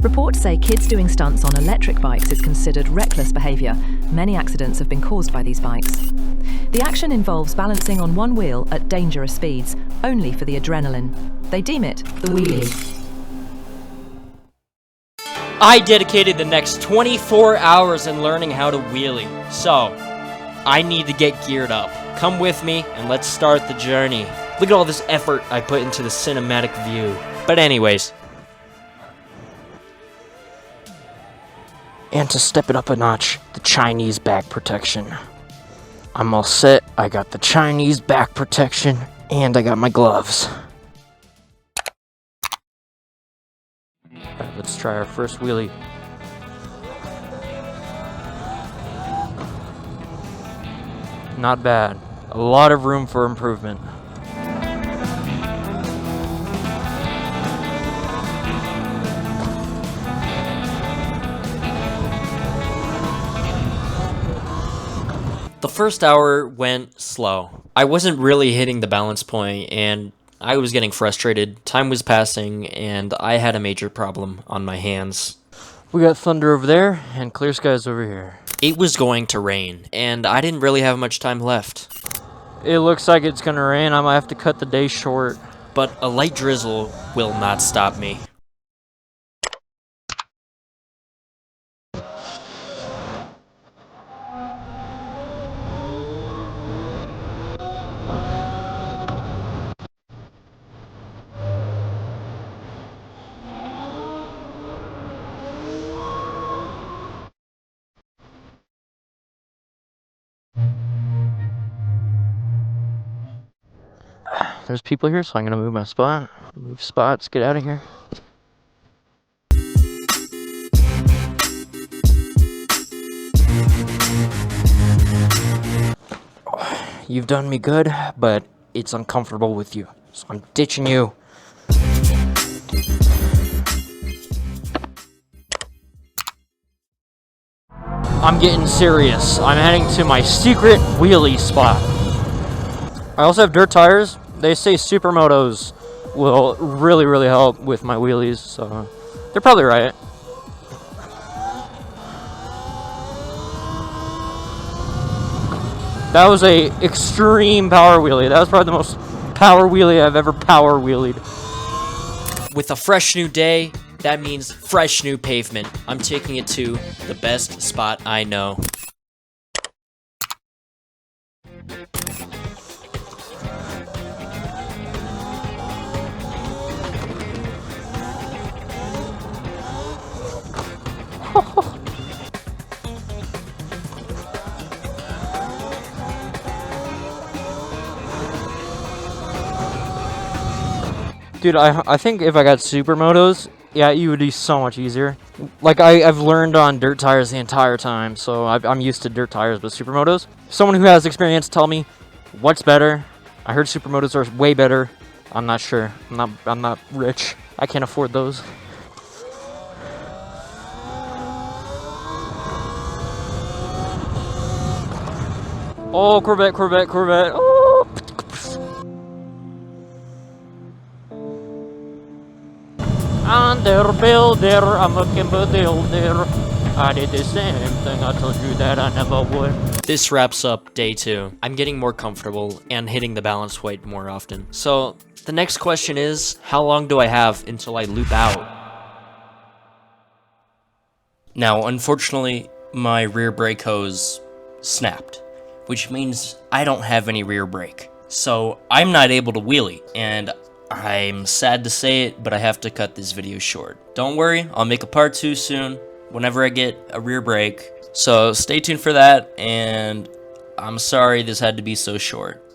Reports say kids doing stunts on electric bikes is considered reckless behaviour. Many accidents have been caused by these bikes. The action involves balancing on one wheel at dangerous speeds, only for the adrenaline. They deem it the wheelie. I dedicated the next 24 hours in learning how to wheelie, so I need to get geared up. Come with me and let's start the journey. Look at all this effort I put into the cinematic view. But anyways. And to step it up a notch, the Chinese back protection. I'm all set. I got the Chinese back protection and I got my gloves. Alright, let's try our first wheelie. Not bad. A lot of room for improvement. The first hour went slow. I wasn't really hitting the balance point and I was getting frustrated. Time was passing and I had a major problem on my hands. We got thunder over there and clear skies over here. It was going to rain and I didn't really have much time left. It looks like it's gonna rain. I might have to cut the day short. But a light drizzle will not stop me. There's people here, so I'm gonna move my spot. Move spots, get out of here. You've done me good, but it's uncomfortable with you, so I'm ditching you. I'm getting serious. I'm heading to my secret wheelie spot. I also have dirt tires. They say supermotos will really help with my wheelies, so they're probably right. That was a extreme power wheelie. That was probably the most power wheelie I've ever power wheelied. With a fresh new day, that means fresh new pavement. I'm taking it to the best spot I know. Dude, I think if I got supermotos, yeah, it would be so much easier. Like, I've learned on dirt tires the entire time, so I'm used to dirt tires, but supermotos? Someone who has experience, tell me what's better. I heard supermotos are way better. I'm not sure. I'm not rich. I can't afford those. Oh, Corvette. Oh! Builder, I'm looking for the builder. I did the same thing, I told you that I never would. This wraps up day 2. I'm getting more comfortable and hitting the balance weight more often. So, the next question is, how long do I have until I loop out? Now, unfortunately, my rear brake hose snapped, which means I don't have any rear brake. So, I'm not able to wheelie, and I'm sad to say it, but I have to cut this video short. Don't worry, I'll make a part 2 soon, whenever I get a rear brake. So stay tuned for that, and I'm sorry this had to be so short.